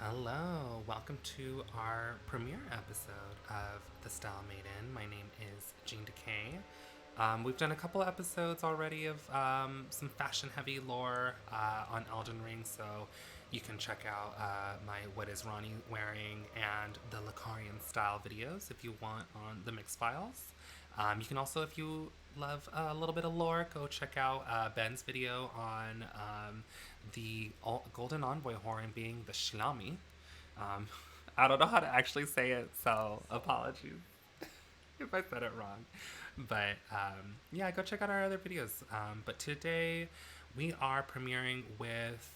Hello, welcome to our premiere episode of The Style Maiden. My name is Jean Decay. We've done a couple of episodes already of some fashion heavy lore on Elden Ring, so you can check out my What is Ronnie Wearing and the Lacarian style videos if you want on the Mix Files. You can also, if you love a little bit of lore, go check out Ben's video on the Golden Envoy horn being the Shlami. Um, I don't know how to actually say it, so apologies if I said it wrong. But yeah, go check out our other videos. But today we are premiering with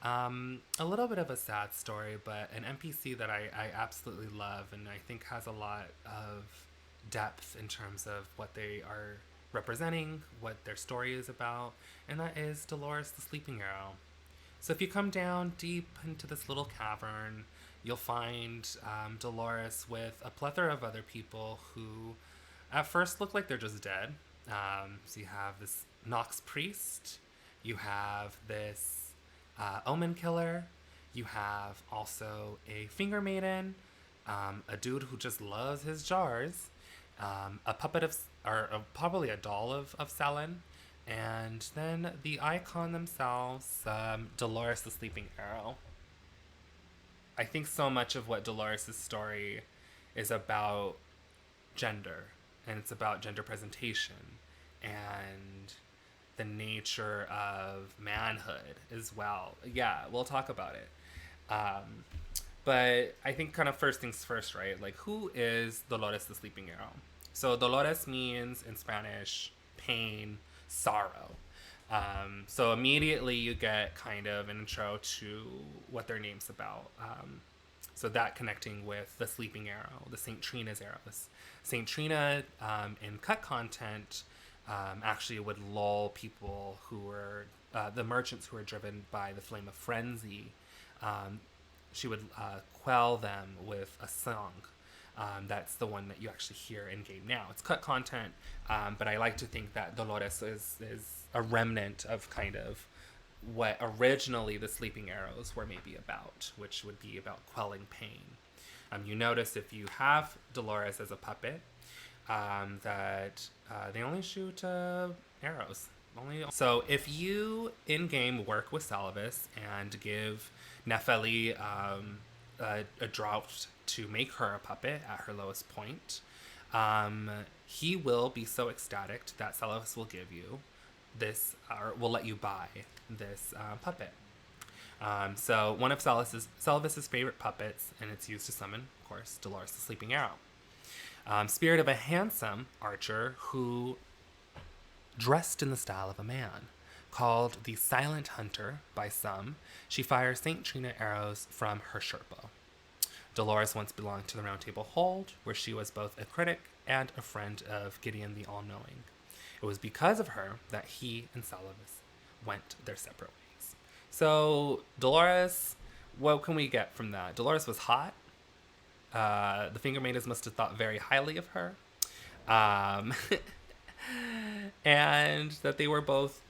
a little bit of a sad story, but an NPC that I absolutely love and I think has a lot of depth in terms of what they are representing, what their story is about, and that is Dolores the Sleeping Arrow. So if you come down deep into this little cavern, you'll find Dolores with a plethora of other people who at first look like they're just dead. So you have this Nox priest, you have this omen killer, you have also a finger maiden, a dude who just loves his jars, a puppet of, or probably a doll of Selen, and then the icon themselves, Dolores the Sleeping Arrow. I think so much of what Dolores' story is about gender, and it's about gender presentation and the nature of manhood as well. Yeah, we'll talk about it. Um, but I think kind of first things first, right? Like, who is Dolores the Sleeping Arrow? So Dolores means in Spanish pain, sorrow. So immediately you get kind of an intro to what their name's about. So that connecting with the Sleeping Arrow, the St. Trina's arrows. St. Trina in cut content actually would lull people who were the merchants who were driven by the flame of frenzy. Um, she would quell them with a song. That's the one that you actually hear in game now. It's cut content, but I like to think that Dolores is a remnant of kind of what originally the Sleeping Arrows were maybe about, which would be about quelling pain. You notice if you have Dolores as a puppet, that they only shoot arrows. So if you in game work with Salvis and give Nefeli a drought to make her a puppet at her lowest point, he will be so ecstatic that Salvis will give you this, or will let you buy this puppet. So one of Salvis's favorite puppets, and it's used to summon, of course, Dolores the Sleeping Arrow. Spirit of a handsome archer who dressed in the style of a man. Called the Silent Hunter by some, she fires St. Trina arrows from her Sherpa. Dolores once belonged to the Round Table Hold, where she was both a critic and a friend of Gideon the All-Knowing. It was because of her that he and Salavis went their separate ways. So, Dolores, what can we get from that? Dolores was hot. The Finger Maidens must have thought very highly of her. Um, and that they were both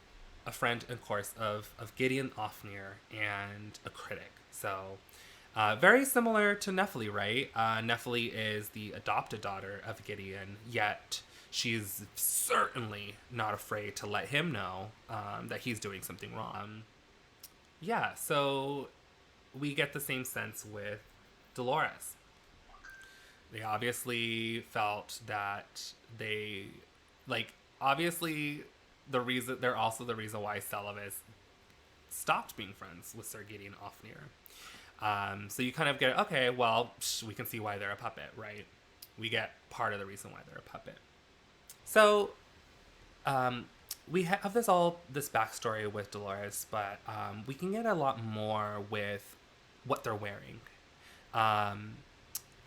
a friend, of course, of Gideon Ofnir and a critic. So, very similar to Nefeli, right? Nefeli is the adopted daughter of Gideon, yet she's certainly not afraid to let him know that he's doing something wrong. Yeah, so we get the same sense with Dolores. They obviously felt that obviously they're also the reason why Celavis stopped being friends with Sir Gideon Ofnir. So you kind of get, okay, well, we can see why they're a puppet, right? We get part of the reason why they're a puppet. So we have this backstory with Dolores, but we can get a lot more with what they're wearing.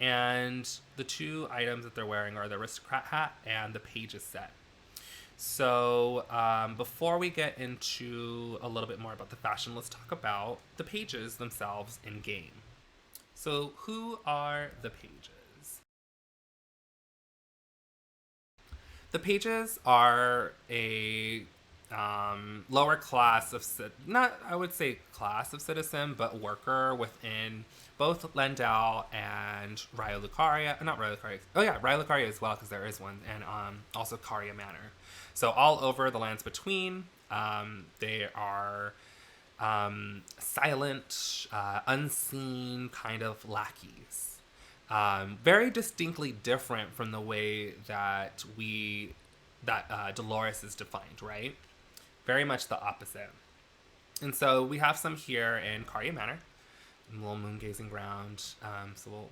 And the two items that they're wearing are the aristocrat hat and the page's set. So before we get into a little bit more about the fashion, let's talk about the pages themselves in game. So who are the pages? The pages are a lower class of not I would say class of citizen, but worker within both Lendal and Raya Lucaria. Not Raya Lucaria. Oh yeah, Raya Lucaria as well because there is one, and also Caria Manor. So all over the lands between, they are silent, unseen kind of lackeys. Very distinctly different from the way that Dolores is defined, right? Very much the opposite. And so we have some here in Caria Manor, little moon gazing ground. So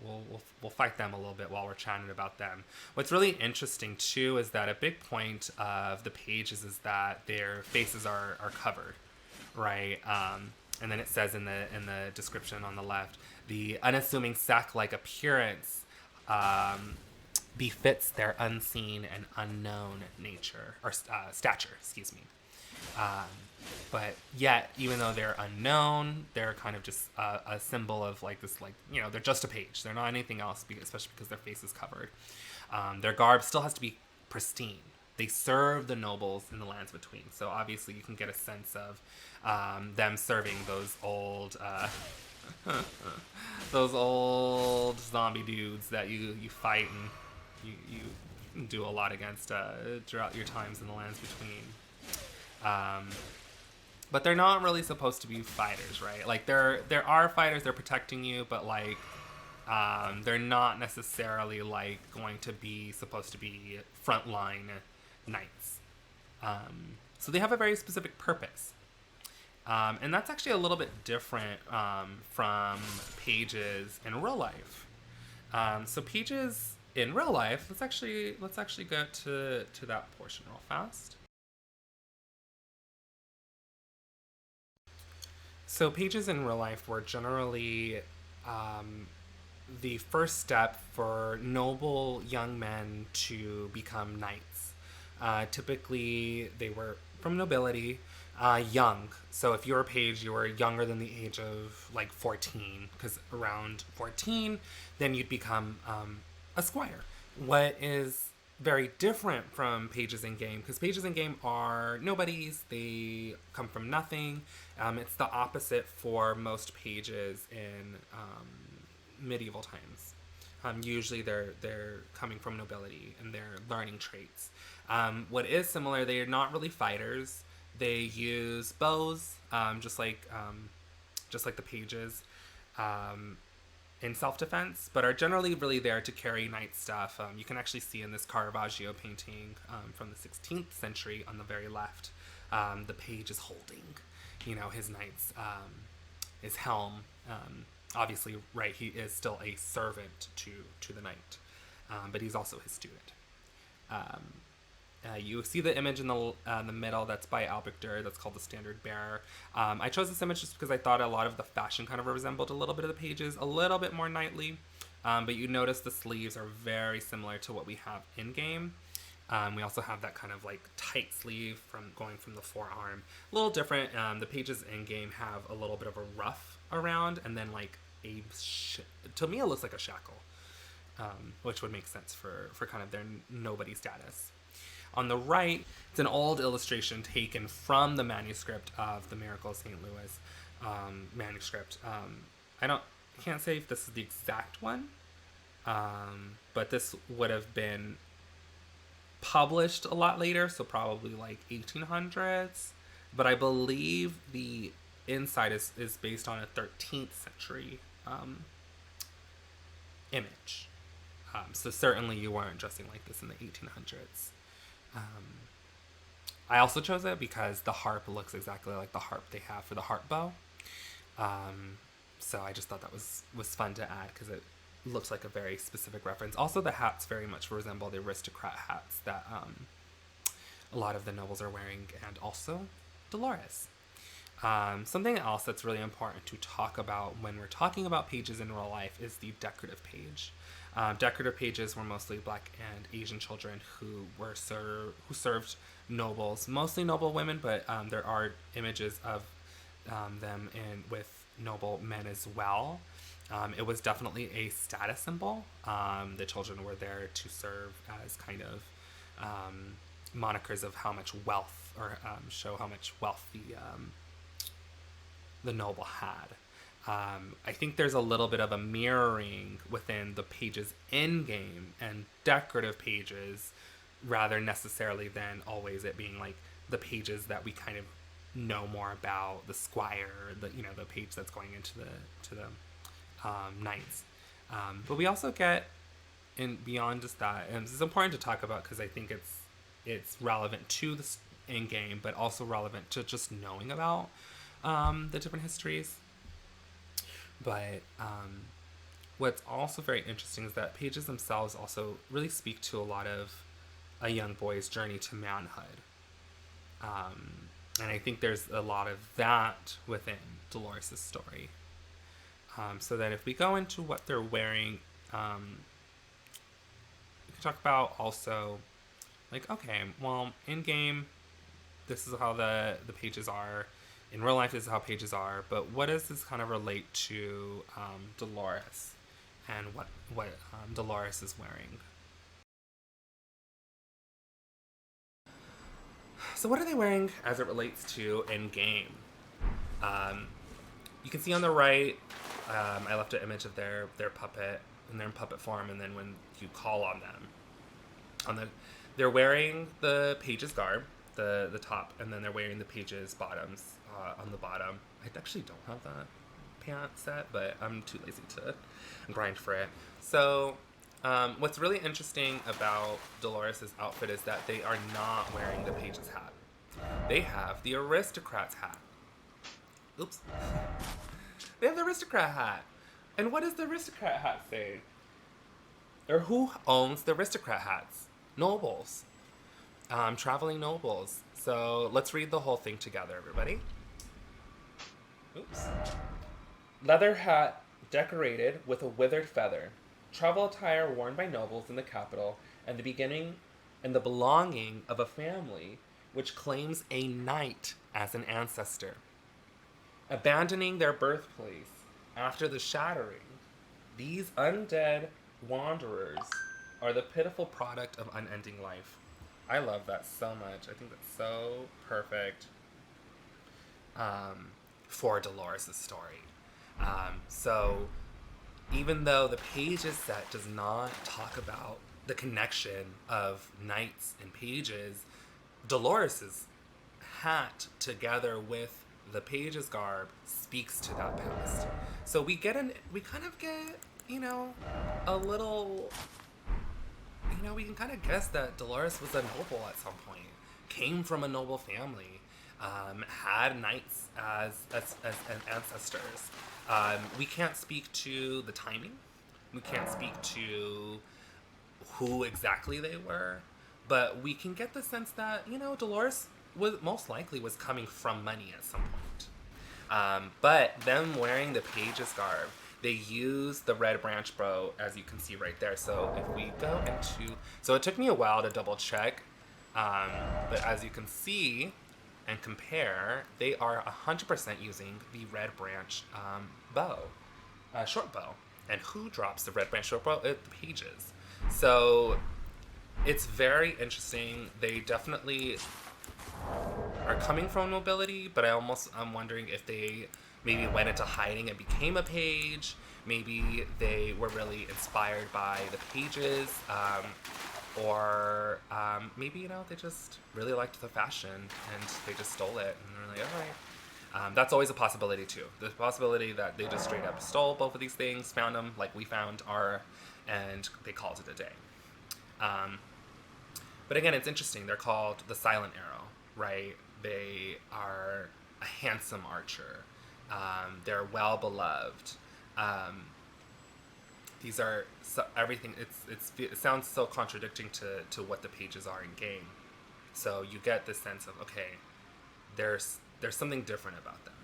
we'll fight them a little bit while we're chatting about them. What's really interesting too is that a big point of the pages is that their faces are covered, right? And then it says in the description on the left, the unassuming sack-like appearance befits their unseen and unknown nature or stature. Excuse me. Um, but yet, even though they're unknown, they're kind of just a symbol of like this, like, you know, they're just a page. They're not anything else, especially because their face is covered. Their garb still has to be pristine. They serve the nobles in the lands between. So obviously, you can get a sense of them serving those old zombie dudes that you fight and you do a lot against throughout your times in the lands between. But they're not really supposed to be fighters, right? Like there are fighters, they're protecting you, but like they're not necessarily like going to be supposed to be frontline knights. So they have a very specific purpose. And that's actually a little bit different from pages in real life. So pages in real life, let's actually go to that portion real fast. So pages in real life were generally the first step for noble young men to become knights. Typically, they were from nobility, young. So if you were a page, you were younger than the age of like 14, because around 14, then you'd become a squire. What is very different from pages in game, because pages in game are nobodies, they come from nothing. It's the opposite for most pages in medieval times. Usually they're coming from nobility and they're learning traits. What is similar, they are not really fighters. They use bows, just like the pages, in self-defense, but are generally really there to carry knight stuff. You can actually see in this Caravaggio painting from the 16th century on the very left, the page is holding, his knight's his helm. Obviously, right, he is still a servant to the knight, but he's also his student. You see the image in the middle that's by Albrecht that's called the Standard Bearer. I chose this image just because I thought a lot of the fashion kind of resembled a little bit of the pages, a little bit more knightly. But you notice the sleeves are very similar to what we have in game. We also have that kind of like tight sleeve going from the forearm. A little different. The pages in game have a little bit of a ruff around, and then like to me it looks like a shackle, which would make sense for kind of their nobody status. On the right, it's an old illustration taken from the manuscript of the Miracle of St. Louis manuscript. I can't say if this is the exact one, but this would have been published a lot later, so probably like 1800s. But I believe the inside is based on a 13th century image. So certainly you weren't dressing like this in the 1800s. I also chose it because the harp looks exactly like the harp they have for the harp bow. So I just thought that was fun to add because it looks like a very specific reference. Also, the hats very much resemble the aristocrat hats that a lot of the nobles are wearing, and also Dolores. Something else that's really important to talk about when we're talking about pages in real life is the decorative page. Decorative pages were mostly Black and Asian children who served nobles, mostly noble women, but there are images of them with noble men as well. It was definitely a status symbol. The children were there to serve as kind of monikers of how much wealth or show how much wealth the noble had. I think there's a little bit of a mirroring within the pages in game and decorative pages, rather necessarily than always it being like the pages that we kind of know more about, the squire, the page that's going into the knights. But we also get in beyond just that, and this is important to talk about because I think it's relevant to the in game, but also relevant to just knowing about the different histories. But what's also very interesting is that pages themselves also really speak to a lot of a young boy's journey to manhood. And I think there's a lot of that within Dolores' story. So that if we go into what they're wearing, we can talk about also, like, okay, well, in game, this is how the pages are. In real life, this is how pages are. But what does this kind of relate to Dolores and what Dolores is wearing? So what are they wearing as it relates to in game? You can see on the right, I left an image of their puppet, and they're in puppet form. And then when you call on them, they're wearing the page's garb, the top, and then they're wearing the page's bottoms on the bottom. I actually don't have that pant set, but I'm too lazy to grind for it. So what's really interesting about Dolores' outfit is that they are not wearing the page's hat. They have the aristocrat's hat. Oops. They have the aristocrat hat. And what does the aristocrat hat say? Or who owns the aristocrat hats? Nobles. Traveling nobles. So let's read the whole thing together, everybody. Oops. Leather hat decorated with a withered feather. Travel attire worn by nobles in the capital, and the belonging of a family which claims a knight as an ancestor. Abandoning their birthplace after the shattering, these undead wanderers are the pitiful product of unending life. I love that so much. I think that's so perfect for Dolores' story. So even though the Pages set does not talk about the connection of knights and pages, Dolores' hat together with the Page's garb speaks to that past. So we kind of get, a little, we can kind of guess that Dolores was a noble at some point, came from a noble family, had knights as ancestors. We can't speak to the timing. We can't speak to who exactly they were, but we can get the sense that, Dolores was coming from money at some point. But them wearing the page's garb, they use the red branch bow, as you can see right there. So if we go so it took me a while to double check, but as you can see and compare, they are 100% using the red branch bow, short bow. And who drops the red branch short bow? The pages. So it's very interesting. They definitely are coming from nobility, but I'm wondering if they maybe went into hiding and became a page. Maybe they were really inspired by the pages, or maybe they just really liked the fashion and they just stole it and they're like, all right. That's always a possibility too. The possibility that they just straight up stole both of these things, found them like we found and they called it a day. But again, it's interesting. They're called the Silent Arrow, right? They are a handsome archer. They're well beloved. These are everything. It sounds so contradicting to what the pages are in game. So you get this sense of, okay, there's something different about them.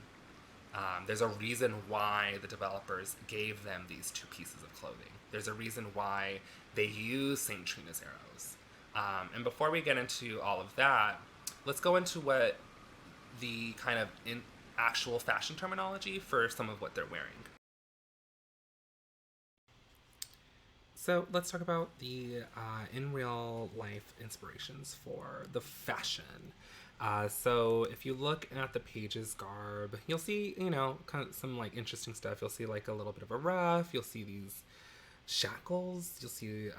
There's a reason why the developers gave them these two pieces of clothing. There's a reason why they use St. Trina's arrows. And before we get into all of that, let's go into what the kind of actual fashion terminology for some of what they're wearing. So let's talk about the in real life inspirations for the fashion. So if you look at the page's garb, you'll see, kind of some like interesting stuff. You'll see like a little bit of a ruff. You'll see these shackles. You'll see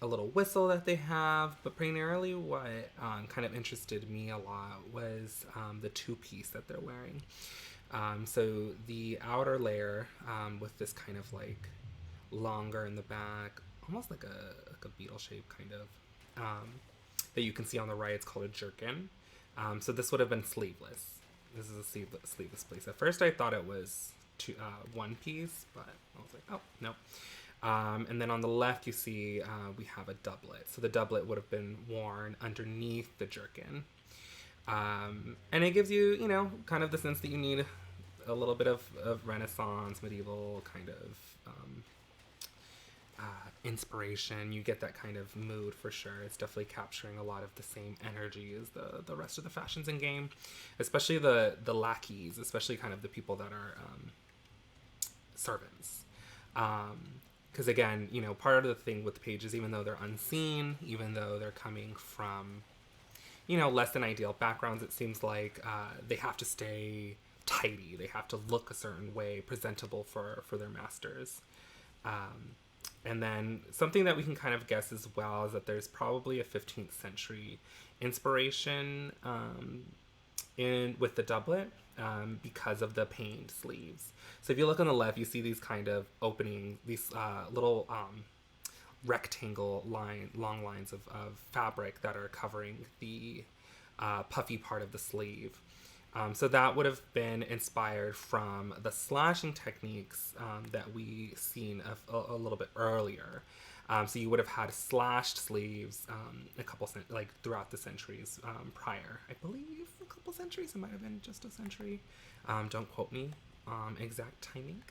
a little whistle that they have. But primarily, what kind of interested me a lot was the two-piece that they're wearing. So the outer layer with this kind of like longer in the back, almost like a beetle shape kind of. That you can see on the right, it's called a jerkin. So this would have been sleeveless. This is a sleeveless piece. At first, I thought it was one piece, but I was like, oh no. And then on the left, you see we have a doublet. So the doublet would have been worn underneath the jerkin. And it gives you, kind of the sense that you need a little bit of Renaissance, medieval kind of inspiration. You get that kind of mood for sure. It's definitely capturing a lot of the same energy as the rest of the fashions in game, especially the lackeys, especially kind of the people that are servants. Because again, part of the thing with the pages, even though they're unseen, even though they're coming from less than ideal backgrounds, it seems like they have to stay tidy. They have to look a certain way, presentable for their masters. And then something that we can kind of guess as well is that there's probably a 15th century inspiration in with the doublet because of the paned sleeves. So if you look on the left, you see these kind of opening, these little long lines of fabric that are covering the puffy part of the sleeve. So that would have been inspired from the slashing techniques that we seen a little bit earlier. So you would have had slashed sleeves like throughout the centuries prior. I believe a couple centuries. It might have been just a century. Don't quote me exact timing.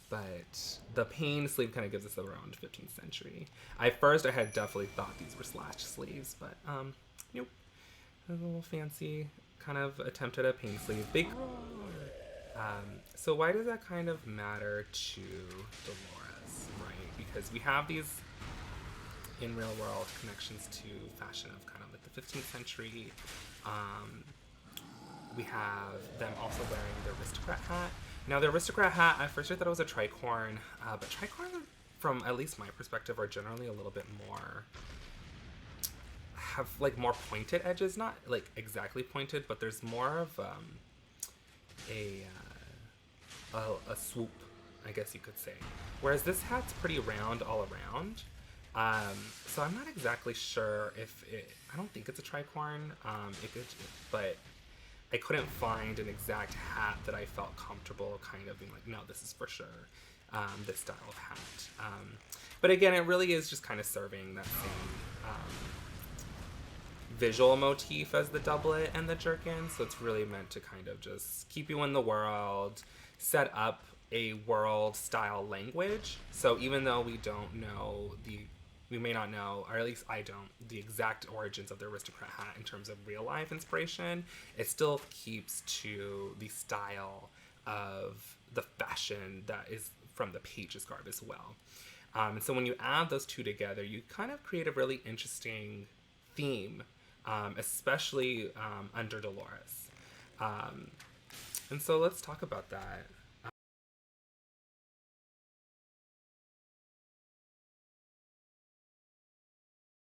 But the pane sleeve kind of gives us around 15th century. At first, I had definitely thought these were slashed sleeves, but nope. A little fancy kind of attempt at a pane sleeve. So why does that kind of matter to Dolores, right? Because we have these in real world connections to fashion of kind of like the 15th century. We have them also wearing the aristocrat hat. Now, the aristocrat hat, at first I thought it was a tricorn, but tricorn, from at least my perspective, are generally a little bit more have like more pointed edges, not like exactly pointed, but there's more of a swoop, I guess you could say. Whereas this hat's pretty round all around. So I'm not exactly sure if it. I don't think it's a tricorn. But I couldn't find an exact hat that I felt comfortable kind of being like, no, this is for sure this style of hat. But again, it really is just kind of serving that same visual motif as the doublet and the jerkin. So it's really meant to kind of just keep you in the world, set up a world style language. So even though we may not know, or at least I don't, the exact origins of the aristocrat hat in terms of real life inspiration, it still keeps to the style of the fashion that is from the page's garb as well. And so when you add those two together, you kind of create a really interesting theme, especially under Dolores. And so let's talk about that.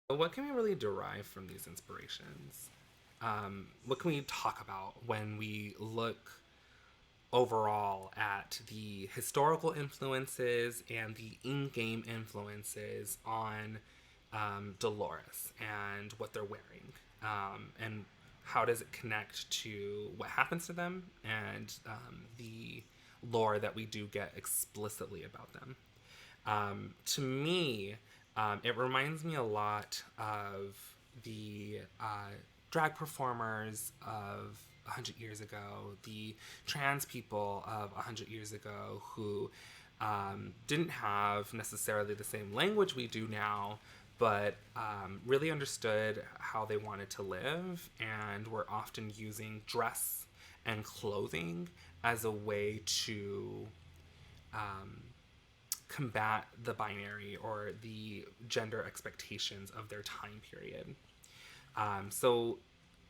What can we really derive from these inspirations? What can we talk about when we look overall at the historical influences and the in-game influences on Dolores and what they're wearing, and how does it connect to what happens to them and the lore that we do get explicitly about them. To me, it reminds me a lot of the drag performers of 100 years ago, the trans people of 100 years ago who didn't have necessarily the same language we do now, but really understood how they wanted to live and were often using dress and clothing as a way to combat the binary or the gender expectations of their time period. So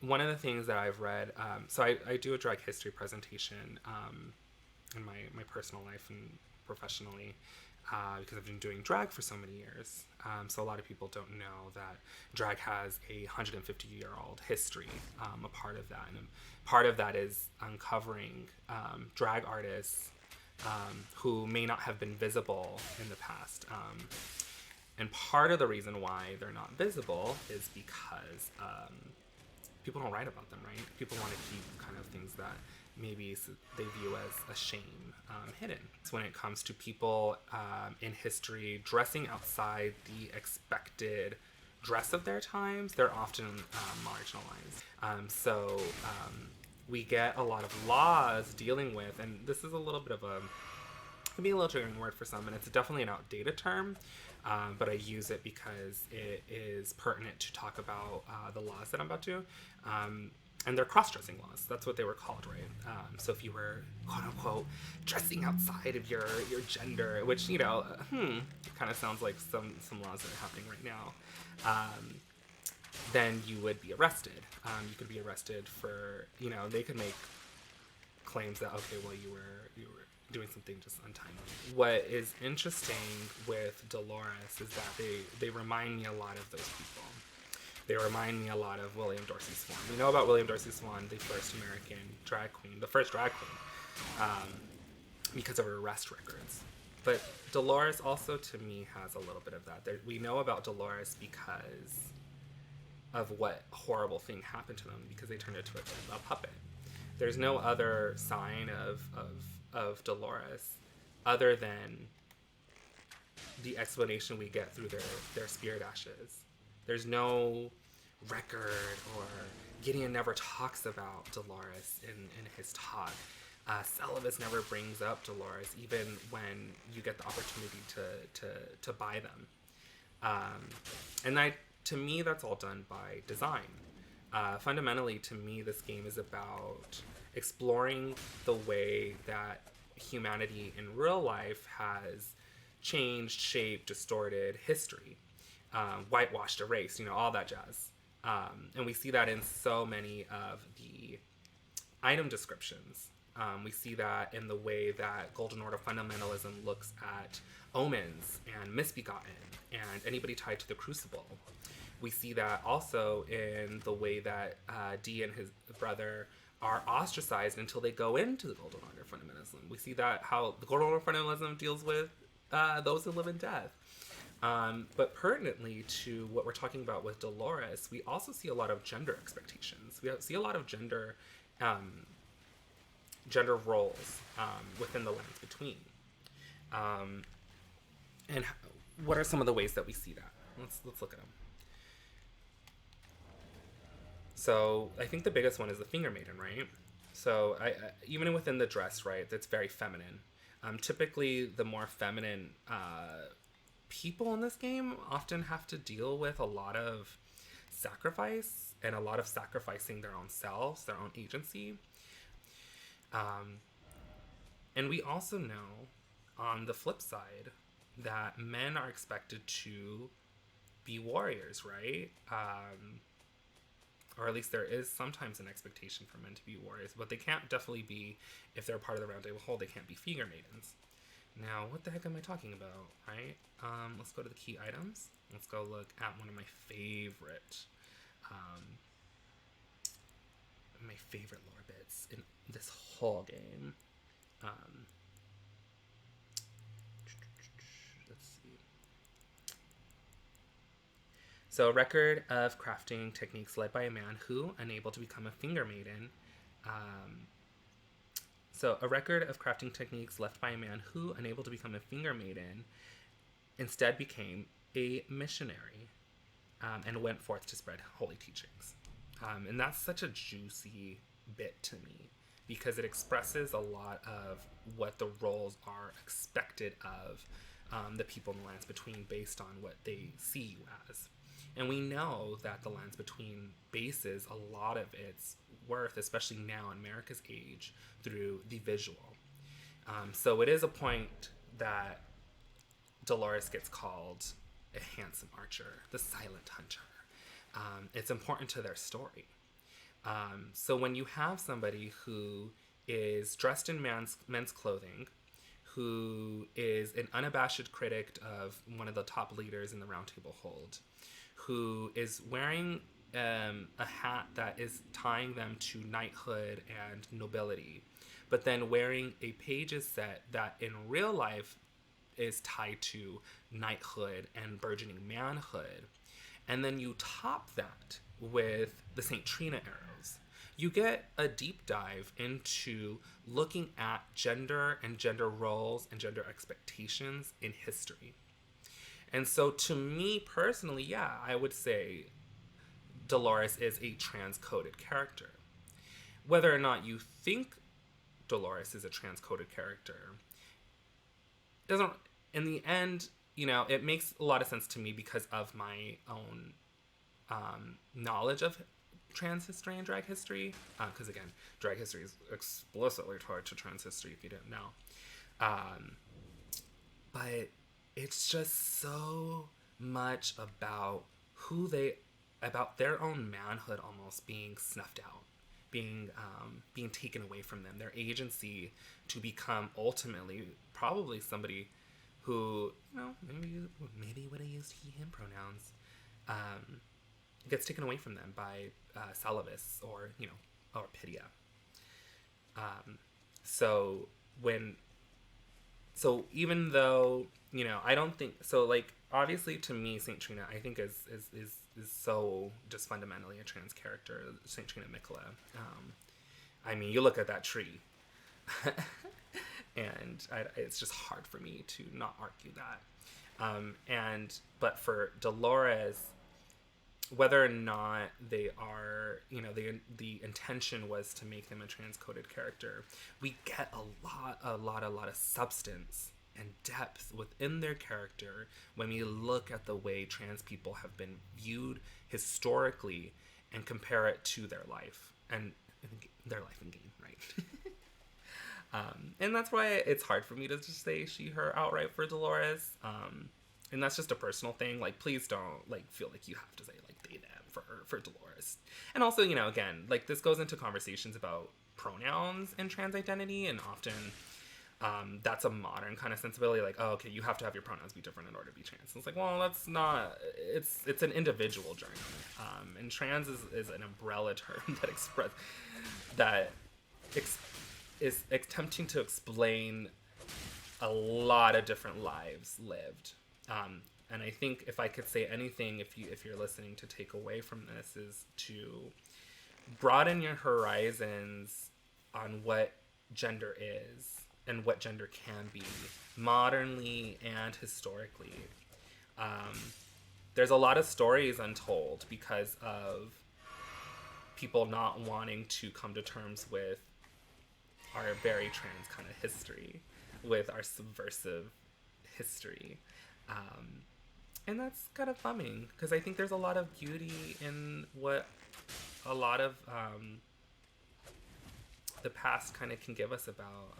one of the things that I've read, so I do a drag history presentation in my personal life and professionally, because I've been doing drag for so many years. So a lot of people don't know that drag has a 150-year-old history. A part of that, and a part of that is uncovering drag artists who may not have been visible in the past. And part of the reason why they're not visible is because people don't write about them, right? People want to keep kind of things that maybe they view as a shame hidden. So when it comes to people in history dressing outside the expected dress of their times, they're often marginalized. We get a lot of laws dealing with, and this is a little bit of a, it can be a little triggering word for some, and it's definitely an outdated term, but I use it because it is pertinent to talk about the laws that I'm about to. And they're cross-dressing laws. That's what they were called, right? So if you were, quote-unquote, dressing outside of your gender, which, you know, kind of sounds like some laws that are happening right now, then you would be arrested. You could be arrested for, you know, they could make claims that, okay, well, you were doing something just untimely. What is interesting with Dolores is that they remind me a lot of those people. They remind me a lot of William Dorsey Swann. We know about William Dorsey Swann, the first American drag queen, the first drag queen, because of her arrest records. But Dolores also, to me, has a little bit of that. We know about Dolores because of what horrible thing happened to them, because they turned into a puppet. There's no other sign of Dolores other than the explanation we get through their spirit ashes. There's no record, or Gideon never talks about Dolores in his talk. Celovus never brings up Dolores, even when you get the opportunity to buy them. And to me, that's all done by design. Fundamentally, to me, this game is about exploring the way that humanity in real life has changed, shaped, distorted history. Whitewashed, erased, you know, all that jazz. And we see that in so many of the item descriptions. We see that in the way that Golden Order fundamentalism looks at omens and misbegotten and anybody tied to the crucible. We see that also in the way that Dee and his brother are ostracized until they go into the Golden Order fundamentalism. We see that how the Golden Order fundamentalism deals with those who live in death. But pertinently to what we're talking about with Dolores, we also see a lot of gender expectations. We see a lot of gender roles within the lines between. And what are some of the ways that we see that? Let's look at them. So I think the biggest one is the finger maiden, right? So I even within the dress, right, that's very feminine. Typically, the more feminine people in this game often have to deal with a lot of sacrifice and a lot of sacrificing their own selves, their own agency. And we also know, on the flip side, that men are expected to be warriors, right? Or at least there is sometimes an expectation for men to be warriors, but they can't definitely be, if they're part of the Round Table Hold, they can't be finger maidens. Now, what the heck am I talking about, right? Let's go to the key items. Let's go look at one of my favorite lore bits in this whole game. Let's see. So, a record of crafting techniques led by a man who, unable to become a finger maiden, So, a record of crafting techniques left by a man who, unable to become a finger maiden, instead became a missionary and went forth to spread holy teachings. And that's such a juicy bit to me, because it expresses a lot of what the roles are expected of the people in the lands between based on what they see you as. And we know that the lands between bases a lot of its worth, especially now in America's age, through the visual. So it is a point that Dolores gets called a handsome archer, the silent hunter. It's important to their story. So when you have somebody who is dressed in men's clothing, who is an unabashed critic of one of the top leaders in the Roundtable Hold, who is wearing a hat that is tying them to knighthood and nobility, but then wearing a pages set that in real life is tied to knighthood and burgeoning manhood. And then you top that with the St. Trina arrows. You get a deep dive into looking at gender and gender roles and gender expectations in history. And so to me personally, yeah, I would say Dolores is a trans-coded character. Whether or not you think Dolores is a trans-coded character doesn't, in the end, it makes a lot of sense to me because of my own knowledge of trans history and drag history. Because again, drag history is explicitly tied to trans history if you didn't know. But it's just so much about about their own manhood almost being snuffed out, being taken away from them, their agency to become ultimately probably somebody who maybe would have used he/him pronouns, gets taken away from them by Salivus or Pydia. So even though I don't think so, like, obviously to me Saint Trina I think is so just fundamentally a trans character, Saint Trina Mikola. I mean, you look at that tree and it's just hard for me to not argue that. But for Dolores, whether or not they are, the intention was to make them a trans-coded character, we get a lot of substance and depth within their character when we look at the way trans people have been viewed historically and compare it to their life and game, right? And that's why it's hard for me to just say she, her outright for Dolores. And that's just a personal thing. Like, please don't feel like you have to say they, them for Dolores. And also, again, this goes into conversations about pronouns and trans identity, and often that's a modern kind of sensibility. Like, oh, okay, you have to have your pronouns be different in order to be trans. And it's like, well, that's not. It's an individual journey. And trans is an umbrella term that is attempting to explain a lot of different lives lived. And I think if I could say anything, if you're listening, to take away from this, is to broaden your horizons on what gender is and what gender can be, modernly and historically. There's a lot of stories untold because of people not wanting to come to terms with our very trans kind of history, with our subversive history. And that's kind of bumming, because I think there's a lot of beauty in what a lot of the past kind of can give us about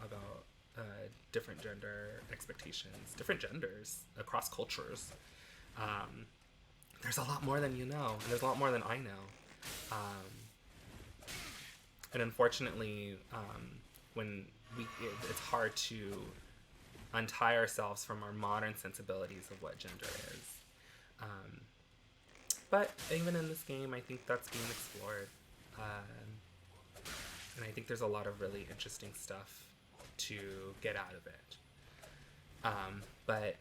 different gender expectations, different genders across cultures. There's a lot more than you know, and there's a lot more than I know. And unfortunately, it's hard to untie ourselves from our modern sensibilities of what gender is. But even in this game, I think that's being explored. And I think there's a lot of really interesting stuff to get out of it. But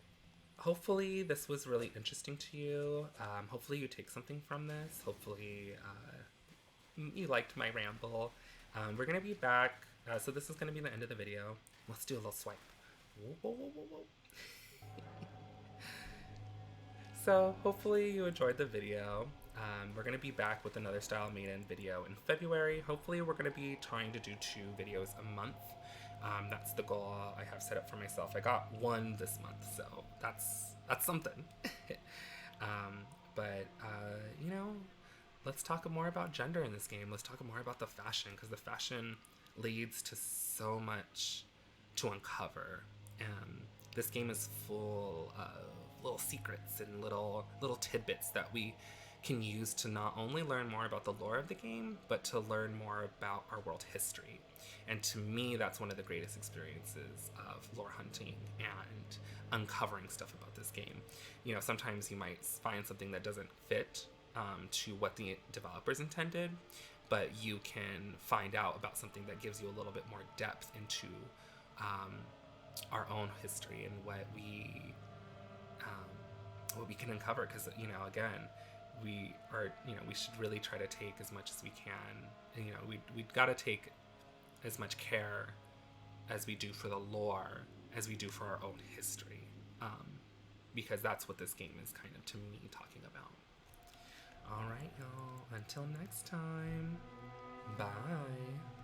hopefully this was really interesting to you. Hopefully you take something from this. Hopefully you liked my ramble. We're going to be back. So this is going to be the end of the video. Let's do a little swipe. Whoa, whoa, whoa, whoa. So hopefully you enjoyed the video. We're going to be back with another Style Maiden video in February. Hopefully we're going to be trying to do 2 videos a month. That's the goal I have set up for myself. I got 1 this month, so that's something. But let's talk more about gender in this game. Let's talk more about the fashion, because the fashion leads to so much to uncover. This game is full of little secrets and little tidbits that we can use to not only learn more about the lore of the game, but to learn more about our world history. And to me, that's one of the greatest experiences of lore hunting and uncovering stuff about this game. You know, sometimes you might find something that doesn't fit to what the developers intended, but you can find out about something that gives you a little bit more depth into our own history and what we can uncover. Because, you know, again, we should really try to take as much as we can. And, you know, we've got to take as much care as we do for the lore as we do for our own history, because that's what this game is kind of, to me, talking about. All right, y'all. Until next time. Bye.